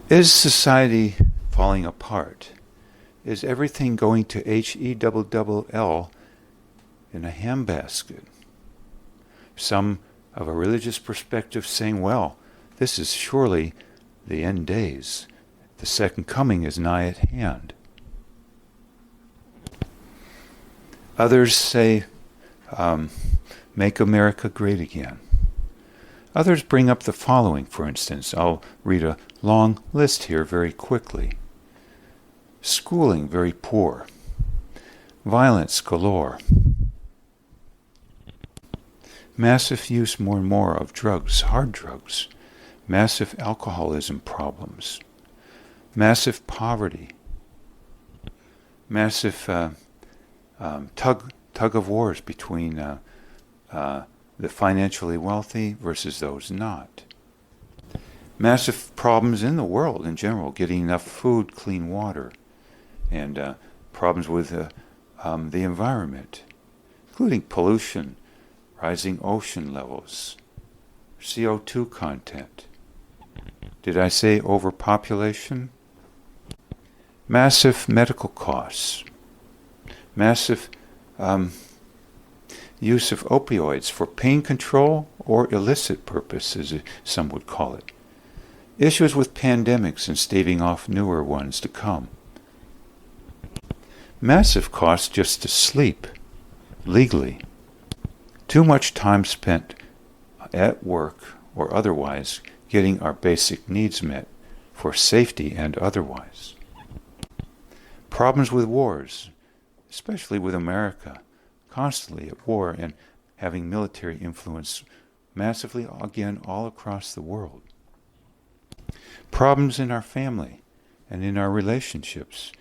Is society falling apart? Is everything going to HELL in a handbasket? Some of a religious perspective saying, well, this is surely the end days. The second coming is nigh at hand. Others say, make America great again. Others bring up the following, for instance. I'll read a long list here very quickly. Schooling very poor. Violence galore. Massive use more and more of drugs, hard drugs. Massive alcoholism problems. Massive poverty. Massive tug of wars between the financially wealthy versus those not. Massive problems in the world in general, getting enough food, clean water, and problems with the environment, including pollution, rising ocean levels, CO2 content. Did I say overpopulation? Massive medical costs, massive use of opioids for pain control or illicit purposes, some would call it. Issues with pandemics and staving off newer ones to come. Massive costs just to sleep, legally. Too much time spent at work or otherwise getting our basic needs met for safety and otherwise. Problems with wars, especially with America, constantly at war and having military influence massively again all across the world. Problems in our family and in our relationships.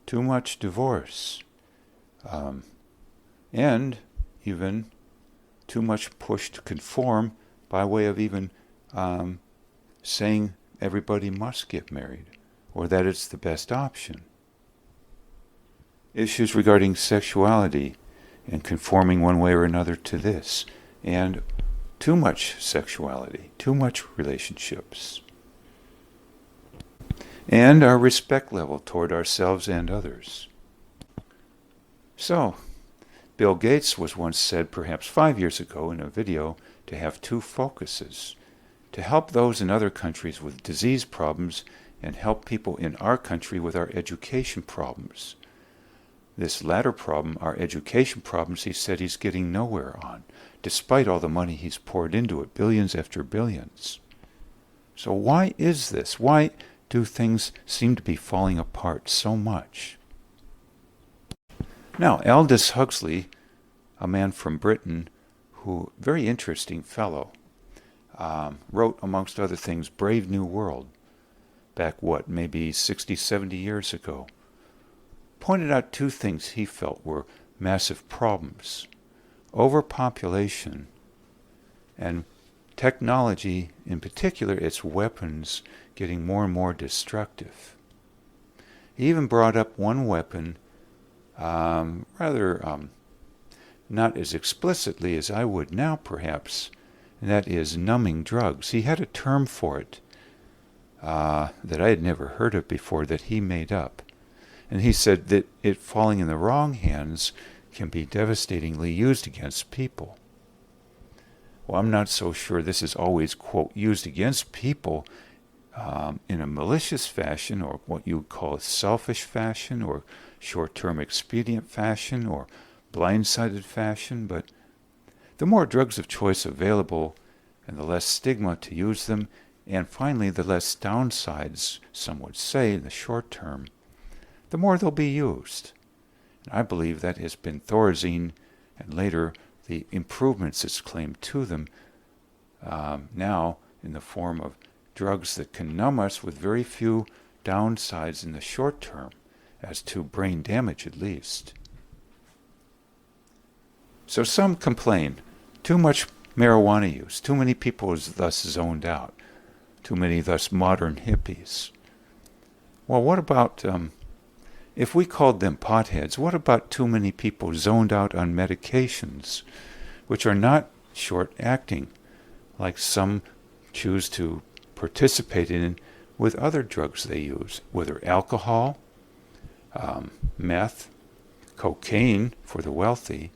Too much divorce. And even too much push to conform by way of even saying everybody must get married or that it's the best option. Issues regarding sexuality and conforming one way or another to this, and too much sexuality, too much relationships, and our respect level toward ourselves and others. So, Bill Gates was once said, perhaps 5 years ago in a video, to have two focuses: to help those in other countries with disease problems and help people in our country with our education problems. This latter problem, our education problems, he said he's getting nowhere on, despite all the money he's poured into it, billions after billions. So why is this? Why do things seem to be falling apart so much? Now, Aldous Huxley, a man from Britain, who, very interesting fellow, wrote, amongst other things, Brave New World, back, maybe 60, 70 years ago, pointed out two things he felt were massive problems: overpopulation and technology, in particular its weapons, getting more and more destructive. He even brought up one weapon, rather not as explicitly as I would now perhaps, and that is numbing drugs. He had a term for it that I had never heard of before that he made up. And he said that it falling in the wrong hands can be devastatingly used against people. Well, I'm not so sure this is always, quote, used against people in a malicious fashion, or what you would call a selfish fashion, or short-term expedient fashion, or blindsided fashion, but the more drugs of choice available and the less stigma to use them, and finally the less downsides, some would say, in the short term, the more they'll be used. And I believe that has been Thorazine, and later the improvements it's claimed to them, now in the form of drugs that can numb us with very few downsides in the short term, as to brain damage at least. So some complain, too much marijuana use, too many people is thus zoned out, too many thus modern hippies. Well, what about, if we called them potheads, what about too many people zoned out on medications, which are not short-acting, like some choose to participate in with other drugs they use, whether alcohol, meth, cocaine for the wealthy,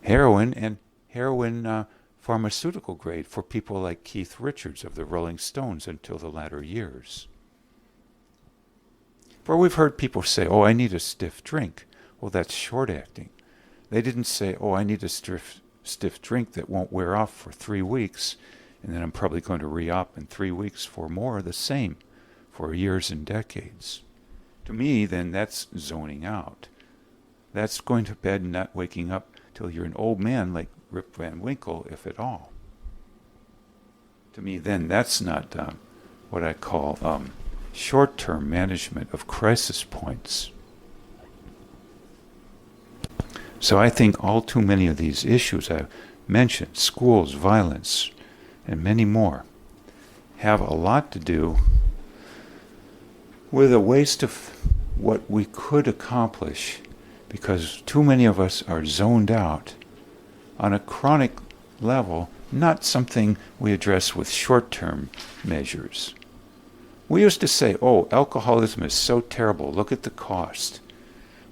heroin, and heroin pharmaceutical grade for people like Keith Richards of the Rolling Stones until the latter years. For we've heard people say, oh, I need a stiff drink. Well, that's short-acting. They didn't say, oh, I need a stiff drink that won't wear off for 3 weeks, and then I'm probably going to re-op in 3 weeks for more of the same, for years and decades. To me, then, that's zoning out. That's going to bed and not waking up till you're an old man like Rip Van Winkle, if at all. To me, then, that's not what I call short-term management of crisis points. So I think all too many of these issues I've mentioned, schools, violence, and many more, have a lot to do with a waste of what we could accomplish because too many of us are zoned out on a chronic level, not something we address with short-term measures. We used to say, oh, alcoholism is so terrible, look at the cost.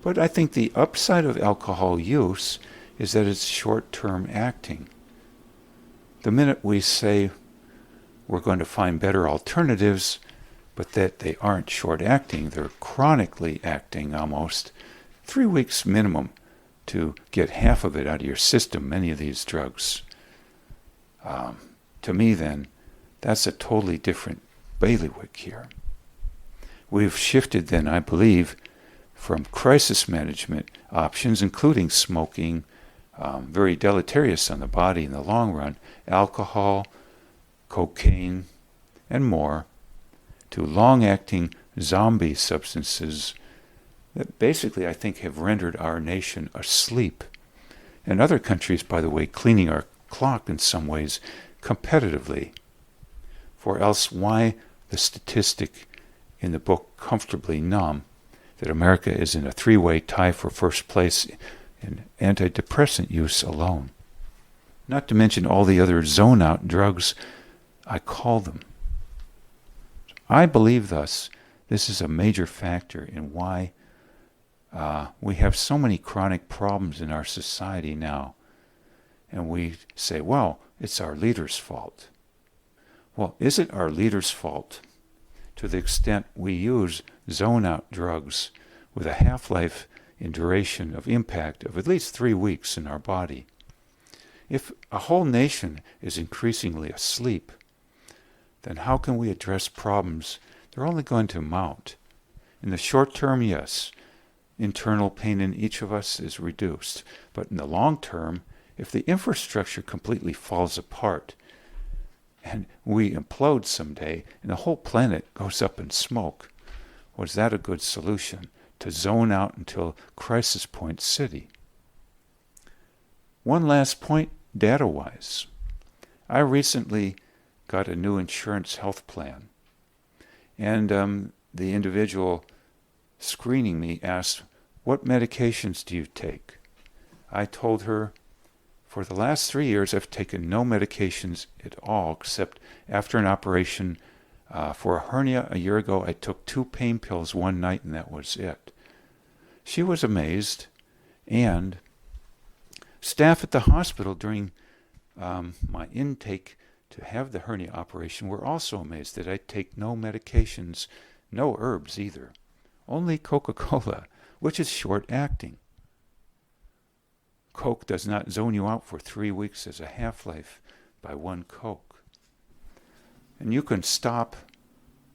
But I think the upside of alcohol use is that it's short-term acting. The minute we say we're going to find better alternatives, but that they aren't short-acting, they're chronically acting almost, 3 weeks minimum to get half of it out of your system, many of these drugs. To me then, that's a totally different bailiwick here. We've shifted then, I believe, from crisis management options, including smoking, very deleterious on the body in the long run, alcohol, cocaine, and more, to long-acting zombie substances that basically I think have rendered our nation asleep. And other countries, by the way, cleaning our clock in some ways competitively. For else why the statistic in the book Comfortably Numb that America is in a 3-way tie for first place in antidepressant use alone. Not to mention all the other zone-out drugs, I call them. I believe thus this is a major factor in why we have so many chronic problems in our society now. And we say, well, it's our leaders' fault. Well, is it our leaders' fault to the extent we use zone-out drugs with a half-life in duration of impact of at least 3 weeks in our body? If a whole nation is increasingly asleep, then how can we address problems? They're only going to mount. In the short term, yes, internal pain in each of us is reduced. But in the long term, if the infrastructure completely falls apart and we implode someday and the whole planet goes up in smoke, was that a good solution? To zone out until crisis point city? One last point, data-wise. I recently got a new insurance health plan, and the individual screening me asked, what medications do you take? I told her, for the last 3 years I've taken no medications at all, except after an operation for a hernia a year ago I took 2 pain pills one night and that was it. She was amazed, and staff at the hospital during my intake to have the hernia operation were also amazed that I take no medications, no herbs either, only Coca-Cola, which is short-acting. Coke does not zone you out for 3 weeks as a half-life by 1 Coke. And you can stop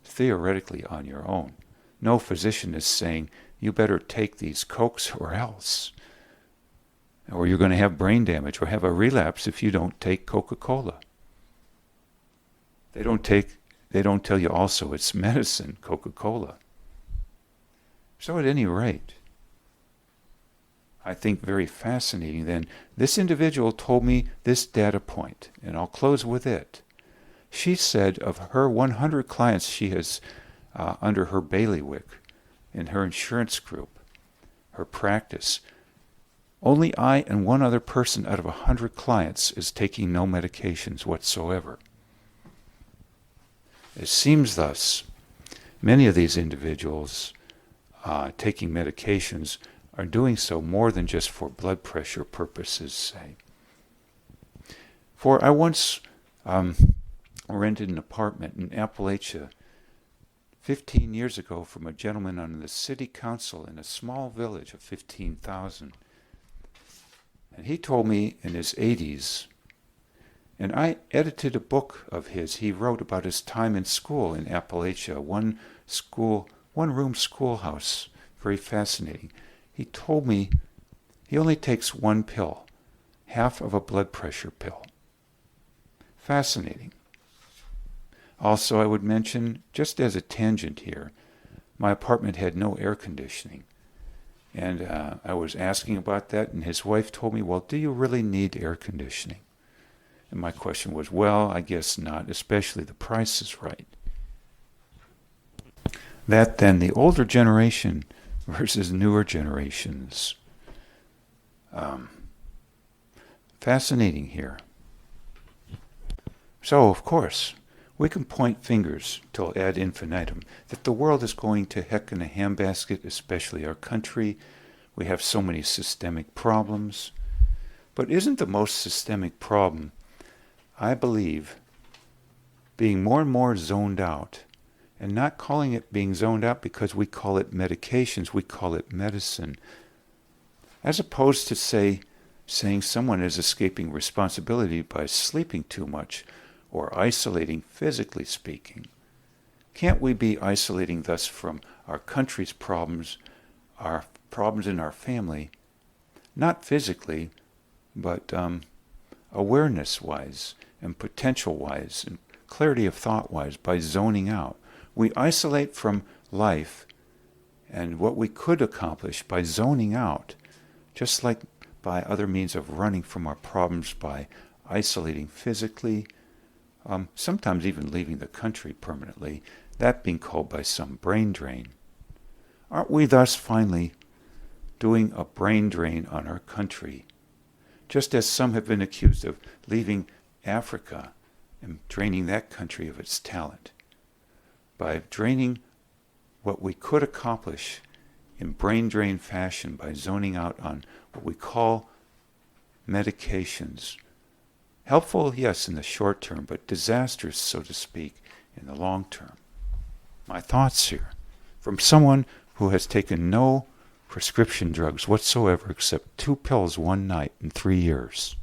theoretically on your own. No physician is saying, you better take these Cokes or else, or you're going to have brain damage or have a relapse if you don't take Coca-Cola. They don't tell you also it's medicine, Coca-Cola. So at any rate, I think very fascinating then, this individual told me this data point, and I'll close with it. She said of her 100 clients she has under her bailiwick in her insurance group, her practice, only I and one other person out of 100 clients is taking no medications whatsoever. It seems thus Many of these individuals taking medications are doing so more than just for blood pressure purposes, say. For I once rented an apartment in Appalachia 15 years ago from a gentleman on the city council in a small village of 15,000. And he told me in his 80s, and I edited a book of his he wrote about his time in school in Appalachia, one-room schoolhouse, very fascinating. He told me he only takes one pill, half of a blood pressure pill. Fascinating. Also, I would mention, just as a tangent here, my apartment had no air conditioning. And I was asking about that, and his wife told me, well, do you really need air conditioning? And my question was, well, I guess not, especially the price is right. That then, the older generation versus newer generations. Fascinating here. So, of course, we can point fingers till ad infinitum that the world is going to heck in a handbasket, especially our country. We have so many systemic problems. But isn't the most systemic problem, I believe, being more and more zoned out, and not calling it being zoned out because we call it medications, we call it medicine, as opposed to saying someone is escaping responsibility by sleeping too much or isolating physically speaking. Can't we be isolating thus from our country's problems, our problems in our family, not physically, but awareness-wise and potential-wise and clarity of thought-wise by zoning out? We isolate from life and what we could accomplish by zoning out, just like by other means of running from our problems by isolating physically, sometimes even leaving the country permanently, that being called by some brain drain. Aren't we thus finally doing a brain drain on our country, just as some have been accused of leaving Africa and draining that country of its talent, by draining what we could accomplish in brain drain fashion by zoning out on what we call medications. Helpful, yes, in the short term, but disastrous, so to speak, in the long term. My thoughts here, from someone who has taken no prescription drugs whatsoever except 2 pills one night in 3 years.